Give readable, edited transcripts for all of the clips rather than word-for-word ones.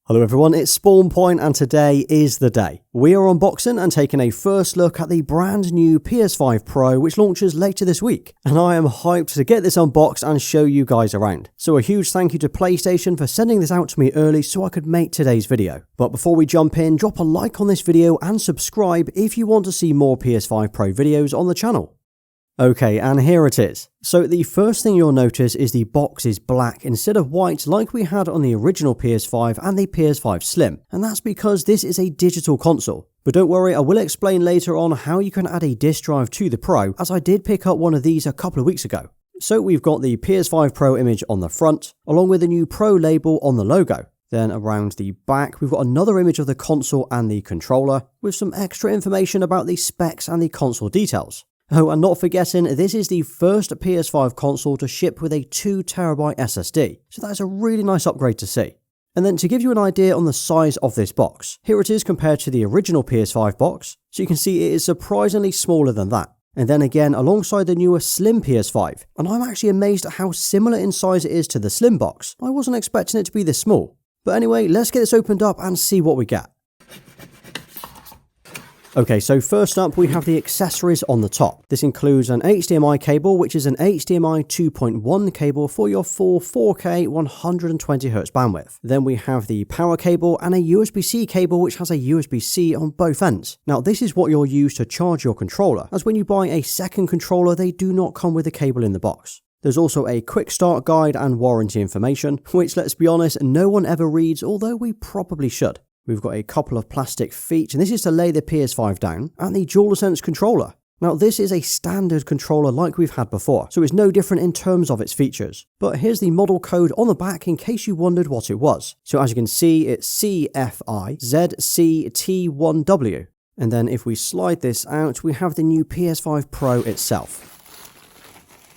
Hello everyone, it's SpawnPoiint and today is the day. We are unboxing and taking a first look at the brand new PS5 Pro which launches later this week. And I am hyped to get this unboxed and show you guys around. So a huge thank you to PlayStation for sending this out to me early so I could make today's video. But before we jump in, drop a like on this video and subscribe if you want to see more PS5 Pro videos on the channel. Okay, and here it is. So the first thing you'll notice is the box is black instead of white like we had on the original PS5 and the PS5 Slim, and that's because this is a digital console. But don't worry, I will explain later on how you can add a disk drive to the Pro, as I did pick up one of these a couple of weeks ago. So we've got the PS5 Pro image on the front, along with the new Pro label on the logo. Then around the back, we've got another image of the console and the controller, with some extra information about the specs and the console details. Oh, and not forgetting, this is the first PS5 console to ship with a 2TB SSD, so that is a really nice upgrade to see. And then to give you an idea on the size of this box, here it is compared to the original PS5 box, so you can see it is surprisingly smaller than that. And then again alongside the newer Slim PS5, and I'm actually amazed at how similar in size it is to the Slim box. I wasn't expecting it to be this small. But anyway, let's get this opened up and see what we get. Okay, so first up we have the accessories on the top. This includes an HDMI cable, which is an HDMI 2.1 cable for your full 4K 120Hz bandwidth. Then we have the power cable and a USB-C cable which has a USB-C on both ends. Now this is what you'll use to charge your controller, as when you buy a second controller they do not come with a cable in the box. There's also a quick start guide and warranty information, which let's be honest, no one ever reads, although we probably should. We've got a couple of plastic feet, and this is to lay the PS5 down, and the DualSense controller. Now this is a standard controller like we've had before, so it's no different in terms of its features. But here's the model code on the back in case you wondered what it was. So as you can see, it's CFIZCT1W. And then if we slide this out, we have the new PS5 Pro itself.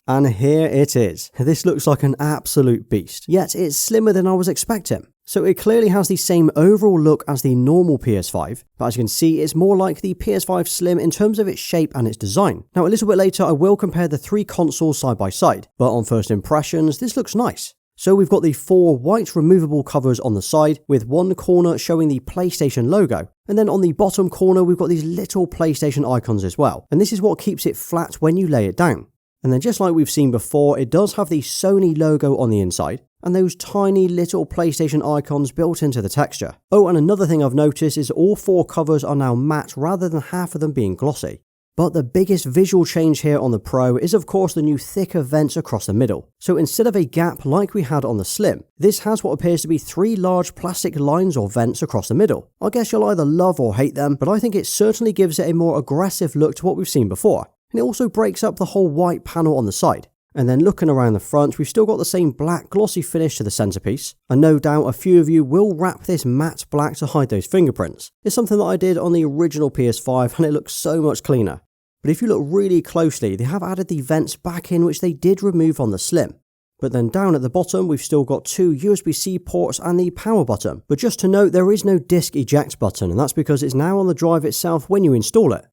And here it is. This looks like an absolute beast, yet it's slimmer than I was expecting. So it clearly has the same overall look as the normal PS5, but as you can see it's more like the PS5 Slim in terms of its shape and its design. Now a little bit later I will compare the three consoles side by side, but on first impressions this looks nice. So we've got the four white removable covers on the side, with one corner showing the PlayStation logo, and then on the bottom corner we've got these little PlayStation icons as well, and this is what keeps it flat when you lay it down. And then just like we've seen before, it does have the Sony logo on the inside, and those tiny little PlayStation icons built into the texture. Oh, and another thing I've noticed is all four covers are now matte rather than half of them being glossy. But the biggest visual change here on the Pro is of course the new thicker vents across the middle. So instead of a gap like we had on the Slim, this has what appears to be three large plastic lines or vents across the middle. I guess you'll either love or hate them, but I think it certainly gives it a more aggressive look to what we've seen before. And it also breaks up the whole white panel on the side. And then looking around the front, we've still got the same black glossy finish to the centerpiece, and no doubt a few of you will wrap this matte black to hide those fingerprints. It's something that I did on the original PS5 and it looks so much cleaner. But if you look really closely, they have added the vents back in, which they did remove on the Slim. But then down at the bottom we've still got two USB-C ports and the power button. But just to note, there is no disk eject button, and that's because it's now on the drive itself when you install it.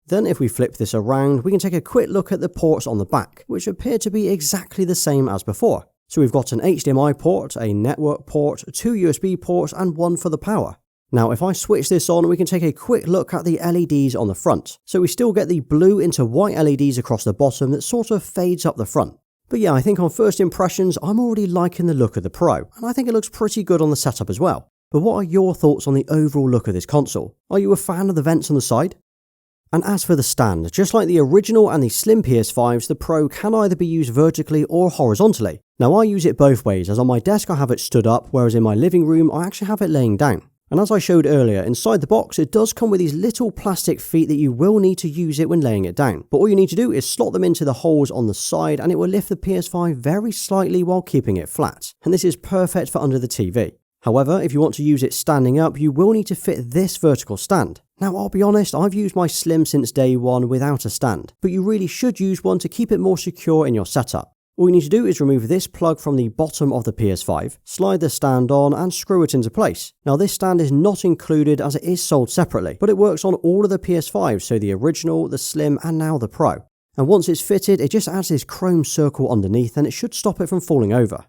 Then if we flip this around, we can take a quick look at the ports on the back, which appear to be exactly the same as before. So we've got an HDMI port, a network port, two USB ports and one for the power. Now if I switch this on, we can take a quick look at the LEDs on the front. So we still get the blue into white LEDs across the bottom that sort of fades up the front. But yeah, I think on first impressions, I'm already liking the look of the Pro, and I think it looks pretty good on the setup as well. But what are your thoughts on the overall look of this console? Are you a fan of the vents on the side? And as for the stand, just like the original and the Slim PS5s, the Pro can either be used vertically or horizontally. Now I use it both ways, as on my desk I have it stood up, whereas in my living room I actually have it laying down. And as I showed earlier, inside the box it does come with these little plastic feet that you will need to use it when laying it down. But all you need to do is slot them into the holes on the side and it will lift the PS5 very slightly while keeping it flat. And this is perfect for under the TV. However, if you want to use it standing up, you will need to fit this vertical stand. Now I'll be honest, I've used my Slim since day one without a stand, but you really should use one to keep it more secure in your setup. All you need to do is remove this plug from the bottom of the PS5, slide the stand on and screw it into place. Now this stand is not included as it is sold separately, but it works on all of the PS5s, so the original, the Slim and now the Pro. And once it's fitted, it just adds this chrome circle underneath and it should stop it from falling over.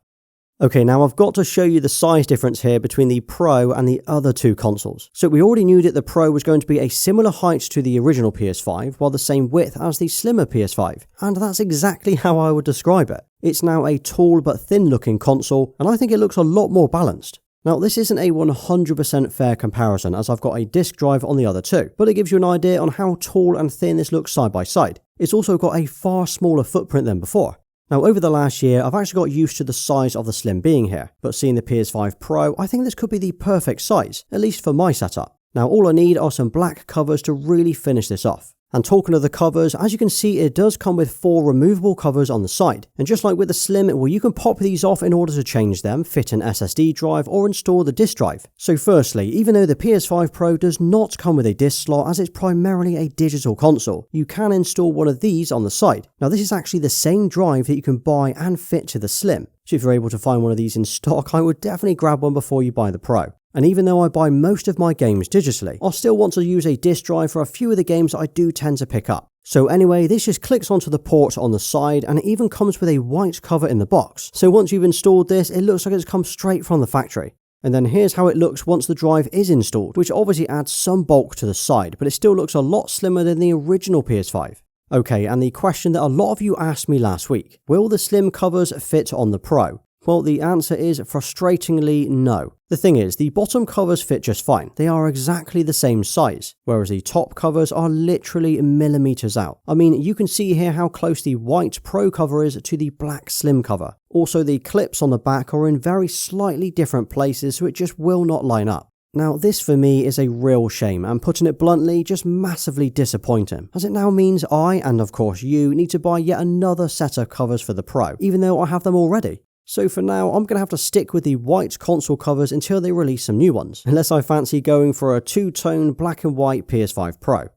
Okay, now I've got to show you the size difference here between the Pro and the other two consoles. So we already knew that the Pro was going to be a similar height to the original PS5, while the same width as the slimmer PS5. And that's exactly how I would describe it. It's now a tall but thin looking console, and I think it looks a lot more balanced. Now, this isn't a 100% fair comparison as I've got a disk drive on the other two, but it gives you an idea on how tall and thin this looks side by side. It's also got a far smaller footprint than before. Now, over the last year, I've actually got used to the size of the Slim being here, but seeing the PS5 Pro, I think this could be the perfect size, at least for my setup. Now, all I need are some black covers to really finish this off. And talking of the covers, as you can see, it does come with 4 removable covers on the side. And just like with the Slim, well, you can pop these off in order to change them, fit an SSD drive, or install the disk drive. So firstly, even though the PS5 Pro does not come with a disk slot as it's primarily a digital console, you can install one of these on the side. Now, this is actually the same drive that you can buy and fit to the Slim. So if you're able to find one of these in stock, I would definitely grab one before you buy the Pro. And even though I buy most of my games digitally, I'll still want to use a disk drive for a few of the games that I do tend to pick up. So anyway, this just clicks onto the port on the side, and it even comes with a white cover in the box. So once you've installed this, it looks like it's come straight from the factory. And then here's how it looks once the drive is installed, which obviously adds some bulk to the side, but it still looks a lot slimmer than the original PS5. Okay, and the question that a lot of you asked me last week, will the Slim covers fit on the Pro? Well, the answer is frustratingly no. The thing is, the bottom covers fit just fine. They are exactly the same size, whereas the top covers are literally millimeters out. I mean, you can see here how close the white Pro cover is to the black Slim cover. Also, the clips on the back are in very slightly different places, so it just will not line up. Now, this for me is a real shame, and putting it bluntly, just massively disappointing, as it now means I, and of course you, need to buy yet another set of covers for the Pro, even though I have them already. So for now, I'm going to have to stick with the white console covers until they release some new ones, unless I fancy going for a two-tone black and white PS5 Pro.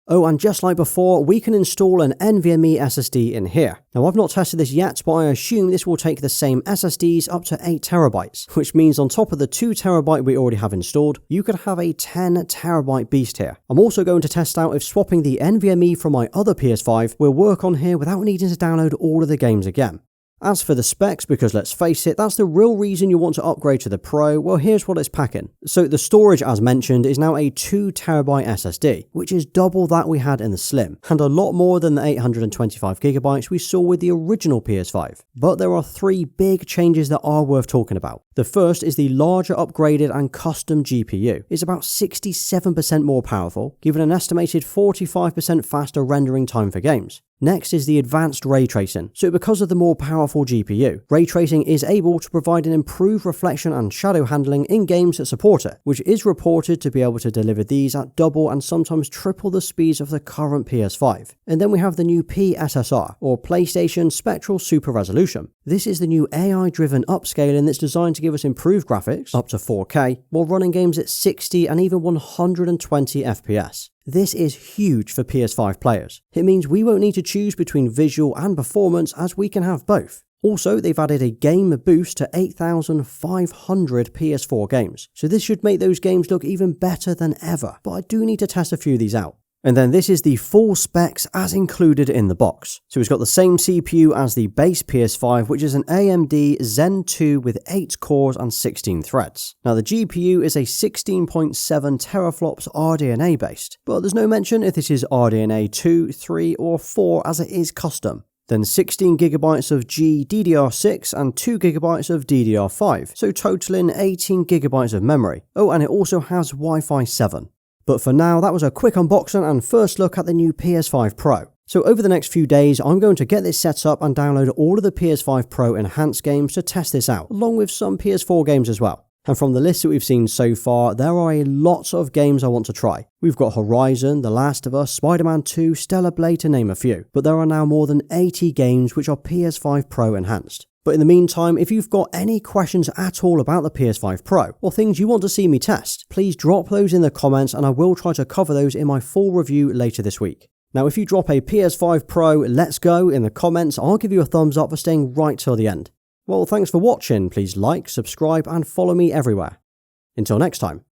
Oh, and just like before, we can install an NVMe SSD in here. Now, I've not tested this yet, but I assume this will take the same SSDs up to 8TB, which means on top of the 2TB we already have installed, you could have a 10TB beast here. I'm also going to test out if swapping the NVMe from my other PS5 will work on here without needing to download all of the games again. As for the specs, because let's face it, that's the real reason you want to upgrade to the Pro, well, here's what it's packing. So the storage, as mentioned, is now a 2TB SSD, which is double that we had in the Slim, and a lot more than the 825GB we saw with the original PS5. But there are 3 big changes that are worth talking about. The first is the larger upgraded and custom GPU. It's about 67% more powerful, giving an estimated 45% faster rendering time for games. Next is the advanced ray tracing. So because of the more powerful GPU, ray tracing is able to provide an improved reflection and shadow handling in games that support it, which is reported to be able to deliver these at double and sometimes triple the speeds of the current PS5. And then we have the new PSSR, or PlayStation Spectral Super Resolution. This is the new AI-driven upscaling that's designed to give us improved graphics, up to 4K, while running games at 60 and even 120 FPS. This is huge for PS5 players. It means we won't need to choose between visual and performance, as we can have both. Also, they've added a game boost to 8,500 PS4 games, so this should make those games look even better than ever, but I do need to test a few of these out. And then this is the full specs as included in the box. So it's got the same CPU as the base PS5, which is an AMD Zen 2 with 8 cores and 16 threads. Now the GPU is a 16.7 teraflops RDNA based, but there's no mention if this is RDNA 2, 3 or 4 as it is custom. Then 16GB of GDDR6 and 2GB of DDR5, so totaling 18GB of memory. Oh, and it also has Wi-Fi 7. But for now, that was a quick unboxing and first look at the new PS5 Pro. So over the next few days, I'm going to get this set up and download all of the PS5 Pro enhanced games to test this out, along with some PS4 games as well. And from the list that we've seen so far, there are a lot of games I want to try. We've got Horizon, The Last of Us, Spider-Man 2, Stellar Blade to name a few. But there are now more than 80 games which are PS5 Pro enhanced. But in the meantime, if you've got any questions at all about the PS5 Pro, or things you want to see me test, please drop those in the comments and I will try to cover those in my full review later this week. Now if you drop a PS5 Pro Let's Go in the comments, I'll give you a thumbs up for staying right till the end. Well, thanks for watching, please like, subscribe and follow me everywhere. Until next time.